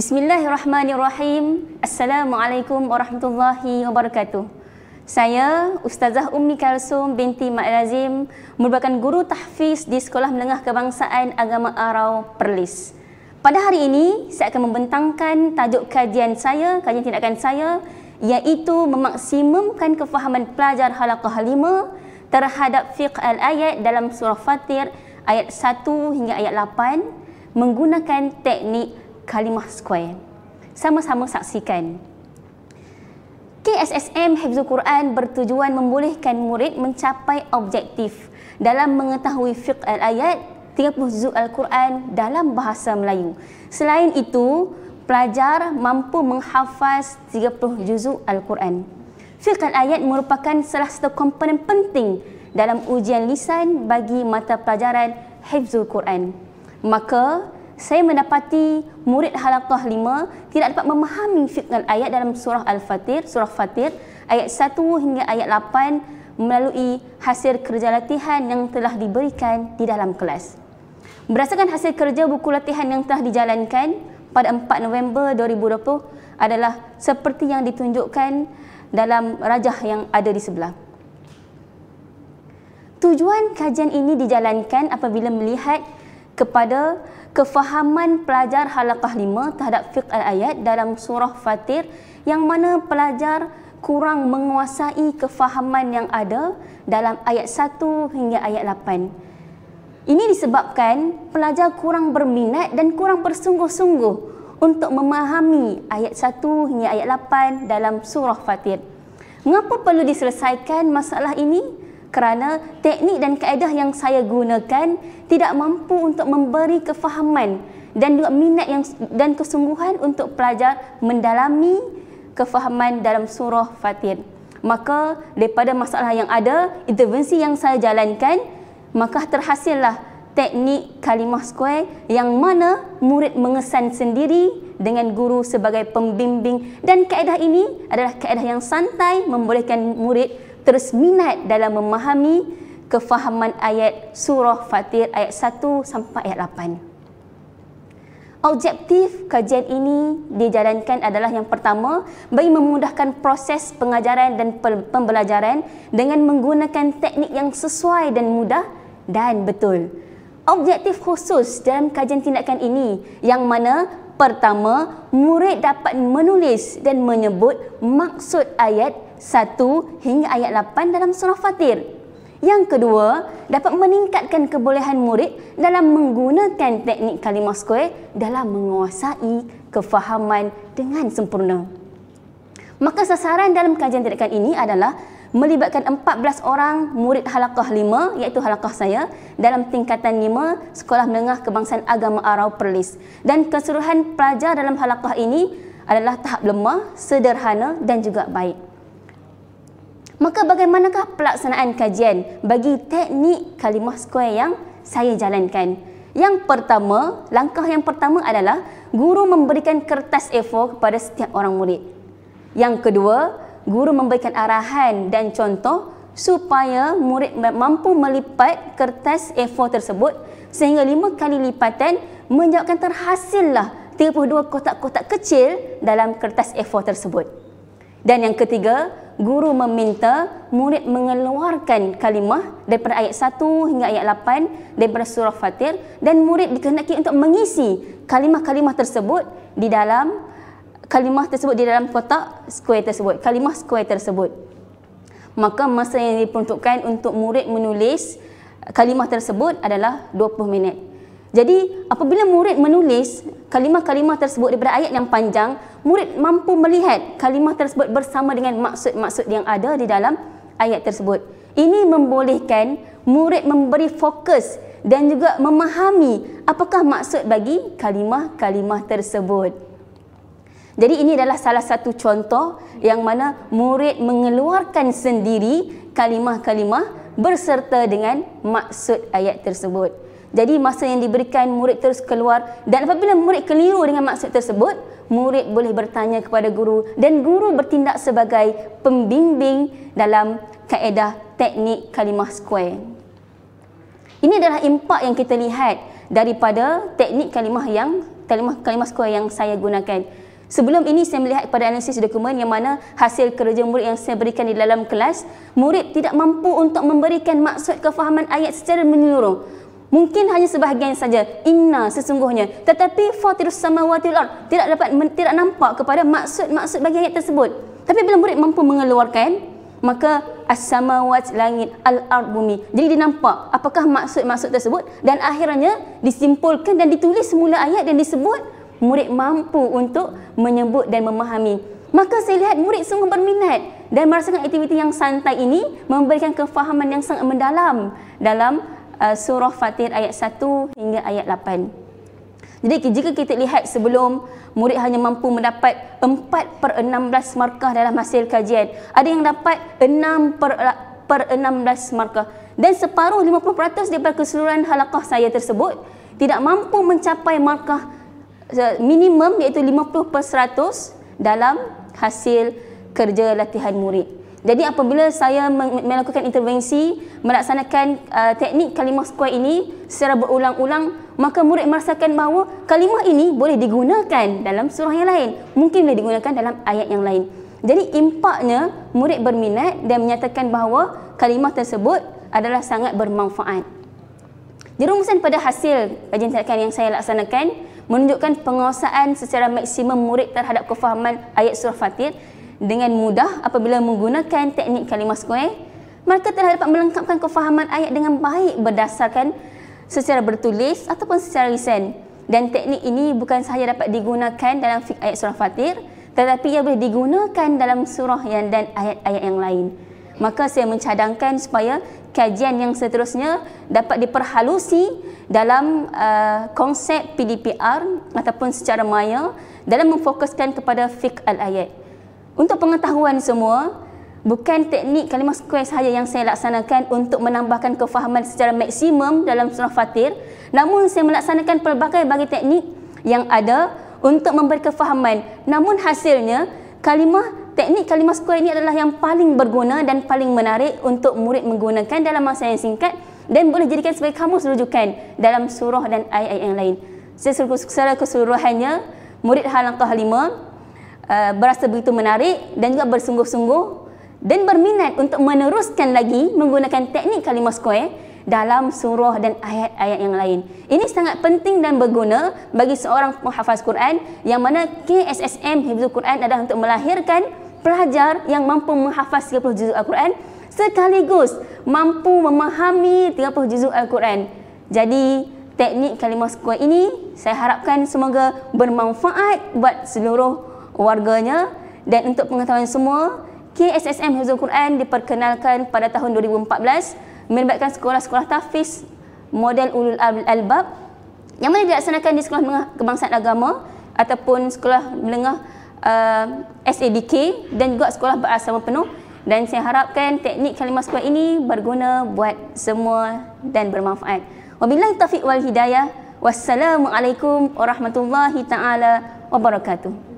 Bismillahirrahmanirrahim. Assalamualaikum warahmatullahi wabarakatuh. Saya Ustazah Ummi Kalsum binti Mak Lazim, merupakan guru tahfiz di Sekolah Menengah Kebangsaan Agama Arau, Perlis. Pada hari ini, saya akan membentangkan tajuk kajian tindakan saya, iaitu memaksimumkan kefahaman pelajar halaqah 5 terhadap fiqh al-ayat dalam surah Fatir ayat 1 hingga ayat 8 menggunakan teknik kalimah square. Sama-sama saksikan. KSSM Hifzul Quran bertujuan membolehkan murid mencapai objektif dalam mengetahui fiqh al-ayat 30 juzuk Al-Quran dalam bahasa Melayu. Selain itu, pelajar mampu menghafaz 30 juzuk Al-Quran. Fiqh al-ayat merupakan salah satu komponen penting dalam ujian lisan bagi mata pelajaran Hifzul Quran. Maka, saya mendapati murid halaqah 5 tidak dapat memahami fiqh al-ayat dalam surah Fatir ayat 1 hingga ayat 8 melalui hasil kerja latihan yang telah diberikan di dalam kelas. Berdasarkan hasil kerja buku latihan yang telah dijalankan pada 4 November 2020 adalah seperti yang ditunjukkan dalam rajah yang ada di sebelah. Tujuan kajian ini dijalankan apabila melihat kepada kefahaman pelajar halaqah 5 terhadap fiqh al-ayat dalam surah Fatir yang mana pelajar kurang menguasai kefahaman yang ada dalam ayat 1 hingga ayat 8. Ini disebabkan pelajar kurang berminat dan kurang bersungguh-sungguh untuk memahami ayat 1 hingga ayat 8 dalam surah Fatir. Mengapa perlu diselesaikan masalah ini? Kerana teknik dan kaedah yang saya gunakan tidak mampu untuk memberi kefahaman dan juga minat dan kesungguhan untuk pelajar mendalami kefahaman dalam surah Fatir. Maka daripada masalah yang ada, intervensi yang saya jalankan, maka terhasillah teknik kalimah square yang mana murid mengesan sendiri dengan guru sebagai pembimbing, dan kaedah ini adalah kaedah yang santai membolehkan murid terus minat dalam memahami kefahaman ayat surah Fatir ayat 1 sampai ayat 8. Objektif kajian ini dijalankan adalah yang pertama, bagi memudahkan proses pengajaran dan pembelajaran dengan menggunakan teknik yang sesuai dan mudah dan betul. Objektif khusus dalam kajian tindakan ini yang mana pertama, murid dapat menulis dan menyebut maksud ayat 1 hingga ayat 8 dalam surah Fatir. Yang kedua, dapat meningkatkan kebolehan murid dalam menggunakan teknik kalimah square dalam menguasai kefahaman dengan sempurna. Maka sasaran dalam kajian tindakan ini adalah melibatkan 14 orang murid halaqah 5, iaitu halaqah saya, dalam tingkatan 5 Sekolah Menengah Kebangsaan Agama Arau, Perlis. Dan keseluruhan pelajar dalam halaqah ini adalah tahap lemah, sederhana dan juga baik. Maka bagaimanakah pelaksanaan kajian bagi teknik kalimah square yang saya jalankan? Langkah yang pertama adalah guru memberikan kertas A4 kepada setiap orang murid. Yang kedua, guru memberikan arahan dan contoh supaya murid mampu melipat kertas A4 tersebut sehingga 5 kali lipatan menyebabkan terhasillah 32 kotak-kotak kecil dalam kertas A4 tersebut. Dan yang ketiga, guru meminta murid mengeluarkan kalimah daripada ayat 1 hingga ayat 8 daripada surah Fatir, dan murid dikehendaki untuk mengisi kalimah-kalimah tersebut di dalam kotak square tersebut, kalimah square tersebut. Maka masa yang diperuntukkan untuk murid menulis kalimah tersebut adalah 20 minit. Jadi apabila murid menulis kalimah-kalimah tersebut daripada ayat yang panjang, murid mampu melihat kalimah tersebut bersama dengan maksud-maksud yang ada di dalam ayat tersebut. Ini membolehkan murid memberi fokus dan juga memahami apakah maksud bagi kalimah-kalimah tersebut. Jadi ini adalah salah satu contoh yang mana murid mengeluarkan sendiri kalimah-kalimah berserta dengan maksud ayat tersebut. Jadi masa yang diberikan, murid terus keluar, dan apabila murid keliru dengan maksud tersebut, murid boleh bertanya kepada guru dan guru bertindak sebagai pembimbing dalam kaedah teknik kalimah square. Ini adalah impak yang kita lihat daripada teknik kalimah yang kalimah square yang saya gunakan. Sebelum ini saya melihat pada analisis dokumen yang mana hasil kerja murid yang saya berikan di dalam kelas, murid tidak mampu untuk memberikan maksud kefahaman ayat secara menyeluruh. Mungkin hanya sebahagian saja, inna sesungguhnya, tetapi fatirus samawati wal ard tidak nampak kepada maksud bagi ayat tersebut. Tapi bila murid mampu mengeluarkan, maka as-samawat langit, al-ard bumi. Jadi dia nampak apakah maksud tersebut dan akhirnya disimpulkan dan ditulis semula ayat dan disebut, murid mampu untuk menyebut dan memahami. Maka saya lihat murid sungguh berminat dan merasakan aktiviti yang santai ini memberikan kefahaman yang sangat mendalam dalam surah Fatir ayat 1 hingga ayat 8. Jadi jika kita lihat sebelum, murid hanya mampu mendapat 4/16 markah dalam hasil kajian. Ada yang dapat 6/16 markah. Dan separuh 50% daripada keseluruhan halaqah saya tersebut tidak mampu mencapai markah minimum iaitu 50% dalam hasil kerja latihan murid. Jadi apabila saya melakukan intervensi, melaksanakan teknik kalimah square ini secara berulang-ulang, maka murid merasakan bahawa kalimah ini boleh digunakan dalam surah yang lain, mungkin boleh digunakan dalam ayat yang lain. Jadi impaknya murid berminat dan menyatakan bahawa kalimah tersebut adalah sangat bermanfaat. Dirumusan pada hasil kajian tadqiqan yang saya laksanakan menunjukkan penguasaan secara maksimum murid terhadap kefahaman ayat surah Fatir dengan mudah apabila menggunakan teknik kalimah square. Mereka telah dapat melengkapkan kefahaman ayat dengan baik berdasarkan secara bertulis ataupun secara lisan. Dan teknik ini bukan sahaja dapat digunakan dalam fiqh ayat surah Fatir, tetapi ia boleh digunakan dalam surah dan ayat-ayat yang lain. Maka saya mencadangkan supaya kajian yang seterusnya dapat diperhalusi dalam konsep PDPR ataupun secara maya dalam memfokuskan kepada fiqh al-ayat. Untuk pengetahuan semua, bukan teknik kalimah square sahaja yang saya laksanakan untuk menambahkan kefahaman secara maksimum dalam surah Fatir, namun saya melaksanakan pelbagai bagi teknik yang ada untuk memberi kefahaman. Namun hasilnya, teknik kalimah square ini adalah yang paling berguna dan paling menarik untuk murid menggunakan dalam masa yang singkat dan boleh dijadikan sebagai kamus rujukan dalam surah dan ayat-ayat yang lain. Secara keseluruhannya, murid halaqah 5 berasa begitu menarik dan juga bersungguh-sungguh dan berminat untuk meneruskan lagi menggunakan teknik kalimah square dalam surah dan ayat-ayat yang lain. Ini sangat penting dan berguna bagi seorang penghafaz Quran yang mana KSSM Hifzul Quran adalah untuk melahirkan pelajar yang mampu menghafaz 30 juzuk Al-Quran sekaligus mampu memahami 30 juzuk Al-Quran. Jadi teknik kalimah square ini saya harapkan semoga bermanfaat buat seluruh warganya. Dan untuk pengetahuan semua, KSSM Hifzul Quran diperkenalkan pada tahun 2014 melibatkan sekolah-sekolah tahfiz model ulul albab yang mana dilaksanakan di Sekolah Menengah Kebangsaan Agama ataupun Sekolah Menengah SADK dan juga sekolah berasrama penuh. Dan saya harapkan teknik kalimah square ini berguna buat semua dan bermanfaat. Wabillahi taufiq wal hidayah. Wassalamualaikum warahmatullahi taala wabarakatuh.